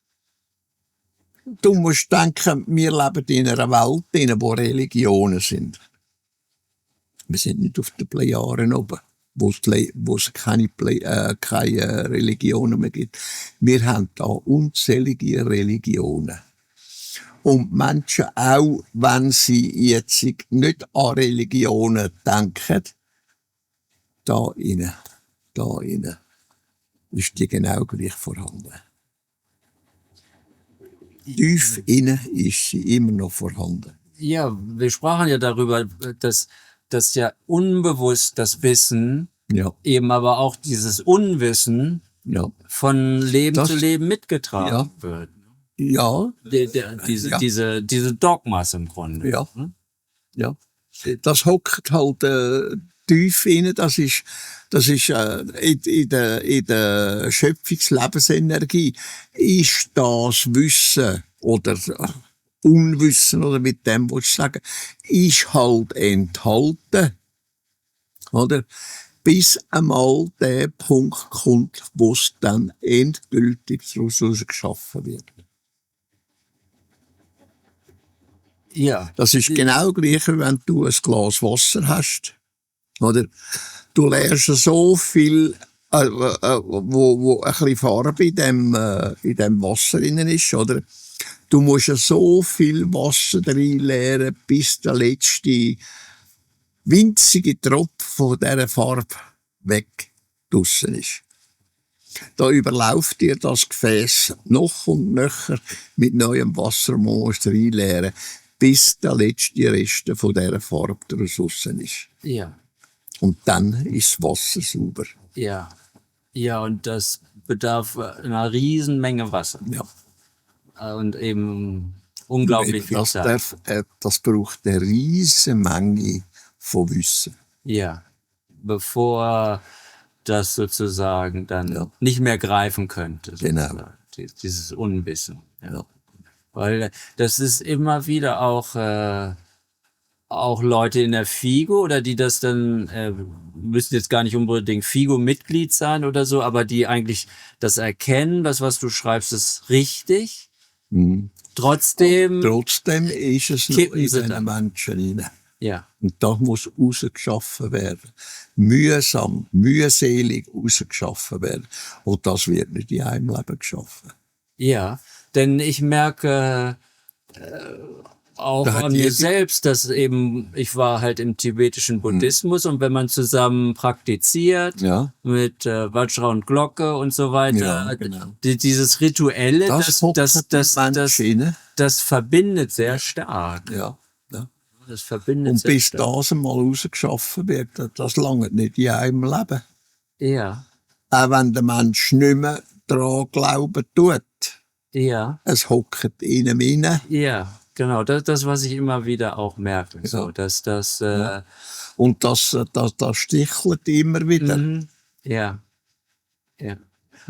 Du musst denken, wir leben in einer Welt, wo Religionen sind. Wir sind nicht auf den Plejaren oben, wo es keine Religionen mehr gibt. Wir haben da unzählige Religionen. Und Menschen, auch wenn sie jetzt nicht an Religionen denken, da innen ist die genau gleich vorhanden. Tief innen ist sie immer noch vorhanden. Ja, wir sprachen ja darüber, dass ja unbewusst das Wissen, Ja, eben aber auch dieses Unwissen ja, von Leben Das- zu Leben mitgetragen wird. ja, Diese Dogmas im Grunde. Ja. ja. Das hockt halt tief innen. Das ist in der Schöpfungslebensenergie ist das Wissen oder Unwissen oder mit dem, was ich sagen, ist halt enthalten, oder? Bis einmal der Punkt kommt, wo es dann endgültig daraus geschaffen wird. Ja. Das ist genau gleich, wie wenn du ein Glas Wasser hast. Oder? Du lernst so viel, wo ein bisschen Farbe in dem Wasser drin ist, oder? Du musst so viel Wasser drin leeren, bis der letzte winzige Tropfen von dieser Farbe weg draussen ist. Da überläuft dir das Gefäß noch und nöcher mit neuem Wasser, musst du reinleeren, bis der letzte Rest von dieser Farbe draussen ist. Ja. Und dann ist das Wasser sauber. Ja. Ja, und das bedarf einer riesen Menge Wasser. Ja. Und eben unglaublich viel Zeit. Das braucht eine riesige Menge von Wissen. Ja. Bevor das sozusagen dann nicht mehr greifen könnte. Genau. sozusagen. Dieses Unwissen. Ja. Weil das ist immer wieder auch Leute in der FIGO oder die das dann, müssen jetzt gar nicht unbedingt FIGO-Mitglied sein oder so, aber die eigentlich das erkennen, das, was du schreibst, ist richtig. Mhm. Trotzdem, Trotzdem ist es noch Kippen in sie den dann. Menschen rein. ja, Und das muss rausgeschaffen werden. Mühsam, mühselig rausgeschaffen werden. Und das wird nicht in einem Leben geschaffen. ja, denn ich merke auch Da hat an mir jeder- selbst, dass eben, ich war halt im tibetischen Buddhismus und wenn man zusammen praktiziert, Ja. mit Vajra und Glocke und so weiter. Ja, genau. Dieses Rituelle, Das hockt den Menschen rein. das verbindet sehr stark. Ja. Ja. Das verbindet Und sehr bis stark. das einmal rausgeschaffen wird, das langt nicht in einem Leben. Ja, Auch wenn der Mensch nicht mehr daran glauben tut. ja, Es hockt in ihm rein. ja, genau, das, was ich immer wieder auch merke. So, Ja. dass das, Und das stichelt immer wieder. ja, ja.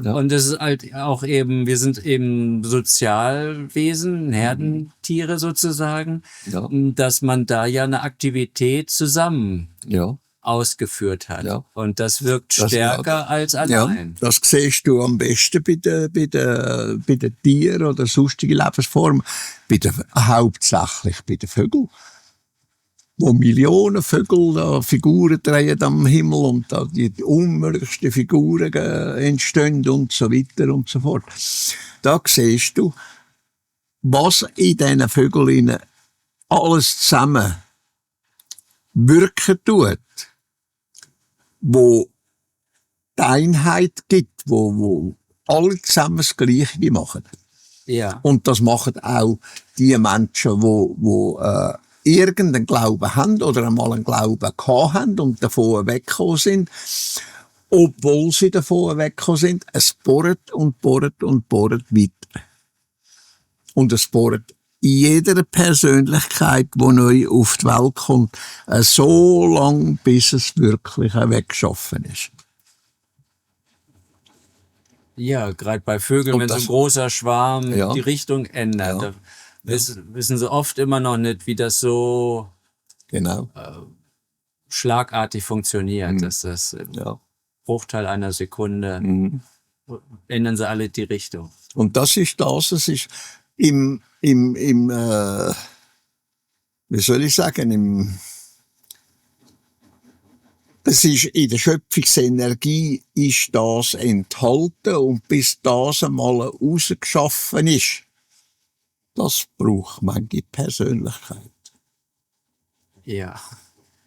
Ja. Und es ist halt auch eben, wir sind eben Sozialwesen, Herdentiere sozusagen, Ja. dass man da ja eine Aktivität zusammen Ja. ausgeführt hat. Ja. Und das wirkt Das- stärker als Ja, allein. das siehst du am besten bei den Tieren oder sonstigen Lebensformen. Hauptsächlich bei den Vögeln. Wo Millionen Vögel da Figuren drehen am Himmel und da die unmöglichsten Figuren entstehen und so weiter und so fort. Da siehst du, was in diesen Vögeln alles zusammen wirken tut, wo die Einheit gibt, wo alle zusammen das Gleiche machen. Ja, Und das machen auch die Menschen, wo irgendeinen Glauben haben oder einmal einen Glauben gehabt haben und davon weggekommen sind. Obwohl sie davon weggekommen sind, es bohrt und bohrt und bohrt weiter. Und es bohrt in jeder Persönlichkeit, die neu auf die Welt kommt, so lang, bis es wirklich weggeschaffen ist. ja, gerade bei Vögeln, Und wenn so ein das- großer Schwarm Ja. die Richtung ändert, Ja. da wissen sie oft immer noch nicht, wie das so Genau. schlagartig funktioniert. Dass das im Ja. Bruchteil einer Sekunde ändern sie alle die Richtung. Und das ist das, es ist wie soll ich sagen, es ist in der Schöpfungsenergie ist das enthalten und bis das einmal rausgeschaffen ist, das braucht manche Persönlichkeit. Ja,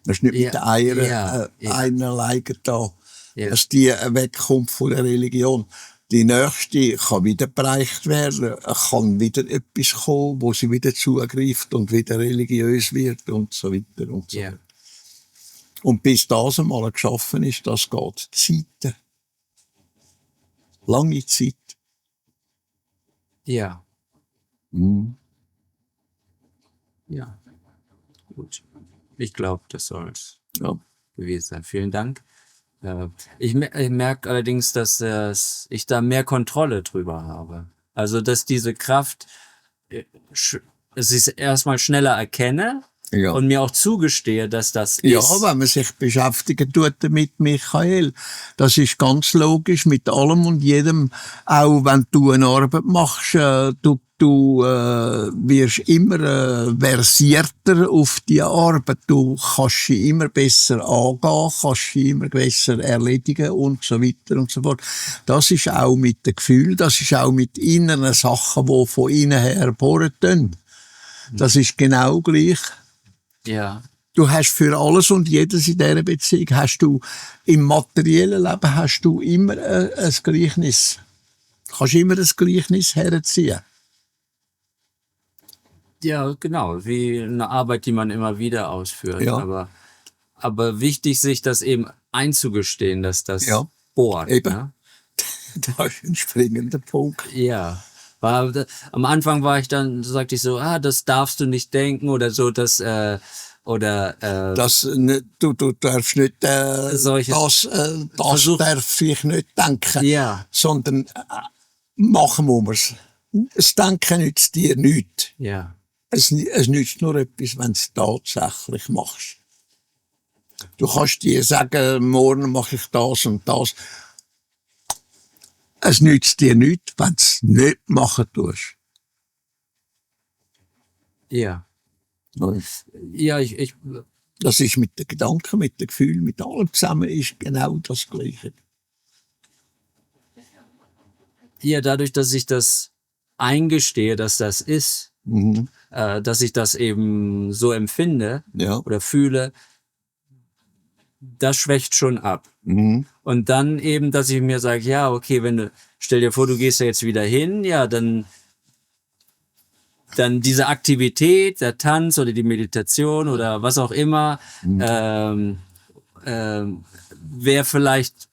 Das ist nicht Ja, mit einer, ja, ja. einer alleine da, Ja. dass die wegkommt von der Religion. Die nächste kann wieder bereicht werden, kann wieder etwas kommen, wo sie wieder zugreift und wieder religiös wird und so weiter und so. ja, Und bis das einmal geschaffen ist, das geht Zeiten. Lange Zeit. ja. Ja, gut. Ich glaube, das soll es Ja. gewesen sein. Vielen Dank. Ich merke allerdings, dass ich da mehr Kontrolle drüber habe. Also, dass diese Kraft, dass ich es erstmal schneller erkenne Ja. und mir auch zugestehe, dass das Ja, ist. wenn man sich beschäftigen tut damit, Michael, das ist ganz logisch mit allem und jedem. Auch wenn du eine Arbeit machst, du wirst immer versierter auf die Arbeit. Du kannst sie immer besser angehen, kannst sie immer besser erledigen und so weiter und so fort. Das ist auch mit dem Gefühl, das ist auch mit inneren Sachen, die von innen her bohren. Das ist genau gleich. Ja, Du hast für alles und jedes in dieser Beziehung, hast du im materiellen Leben hast du immer ein Gleichnis. Du kannst immer ein Gleichnis herziehen. ja, genau, wie eine Arbeit, die man immer wieder ausführt. Ja. Aber wichtig, sich das eben einzugestehen, dass das Ja, bohrt. eben. Ne? Das ist ein springender Punkt. Ja. Am Anfang war ich dann, sagte ich so, das darfst du nicht denken oder so, das, Du darfst nicht, Solches- das Versuch- darf ich nicht denken. Ja. Sondern machen wir's. Es Denken nützt dir nichts. Ja, Es nützt nur etwas, wenn du es tatsächlich machst. Du kannst dir sagen, morgen mache ich das und das. Es nützt dir nichts, wenn du es nicht machen tust. ja. Ja, ich, Das ist mit den Gedanken, mit den Gefühlen, mit allem zusammen ist genau das Gleiche. ja, dadurch, dass ich das eingestehe, dass das ist, dass ich das eben so empfinde Ja. oder fühle, das schwächt schon ab. Und dann eben, dass ich mir sage, ja, okay, stell dir vor, du gehst da jetzt wieder hin, ja, dann diese Aktivität, der Tanz oder die Meditation oder was auch immer, wäre vielleicht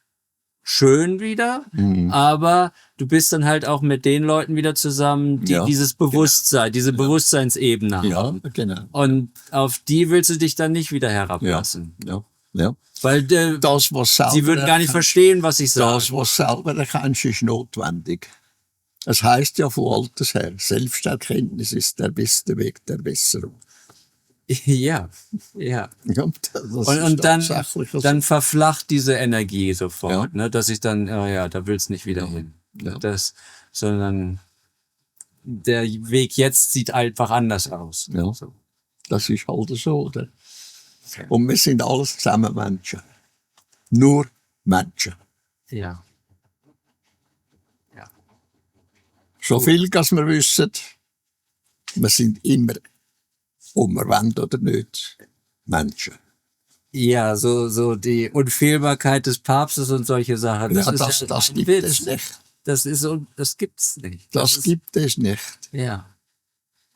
schön wieder, aber du bist dann halt auch mit den Leuten wieder zusammen, die Ja, dieses Bewusstsein, diese Bewusstseinsebene haben. Ja, genau. Und auf die willst du dich dann nicht wieder herablassen. Ja. Weil Das, was selber sie würden gar nicht verstehen, was ich sage. Das, was selber erkennst, ist notwendig. Es heißt ja von Alters her, Selbsterkenntnis ist der beste Weg der Besserung. Ja, ja. Ja, das ist Und tatsächlich so. dann verflacht diese Energie sofort, ne, dass ich dann, da will's nicht wieder hin. Ja. Sondern der Weg jetzt sieht einfach anders aus. Ja. So. Das ist halt so, oder? Und wir sind alles zusammen Menschen. Nur Menschen. Ja. So viel, als wir wissen, wir sind immer, ob wir wollen oder nicht, Menschen. Ja, so die Unfehlbarkeit des Papstes und solche Sachen. Das ist ein gibt Witz. es nicht. Das gibt's nicht. Das gibt es nicht. Ja.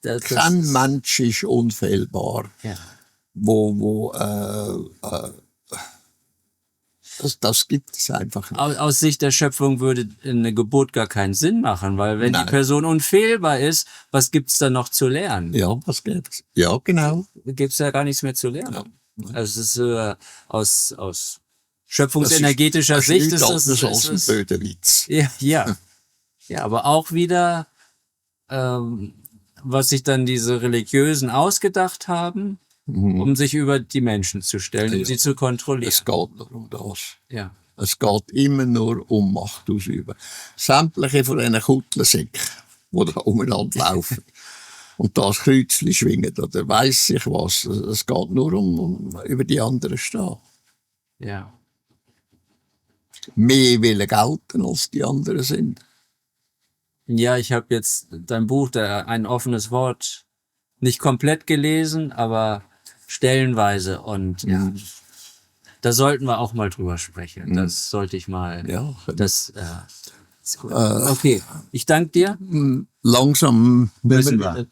Kein Mensch ist unfehlbar. Ja. Das gibt es einfach nicht. Aus Sicht der Schöpfung würde eine Geburt gar keinen Sinn machen, weil wenn Nein. die Person unfehlbar ist, was gibt's dann noch zu lernen? Ja, was gibt's? Ja, genau. Gibt's ja gar nichts mehr zu lernen. Ja. Also es ist aus schöpfungsenergetischer Sicht ist das ein das blöder Witz. ja. Ja, aber auch wieder, was sich dann diese Religiösen ausgedacht haben, um sich über die Menschen zu stellen, um Ja. sie zu kontrollieren. Es geht nur um das. Ja. Es geht immer nur um Macht ausüben. Sämtliche von diesen Kuttelsäcken, die da umeinander laufen und das Kreuzchen schwingen oder weiss ich was. Es geht nur um über die anderen stehen. Ja. Mehr wollen gelten, als die anderen sind. Ja, ich habe jetzt dein Buch, ein offenes Wort, nicht komplett gelesen, aber stellenweise. Und ja, da sollten wir auch mal drüber sprechen. Das sollte ich mal. Ja. Das ist gut. Okay, ich danke dir. Langsam Müssen wir wir.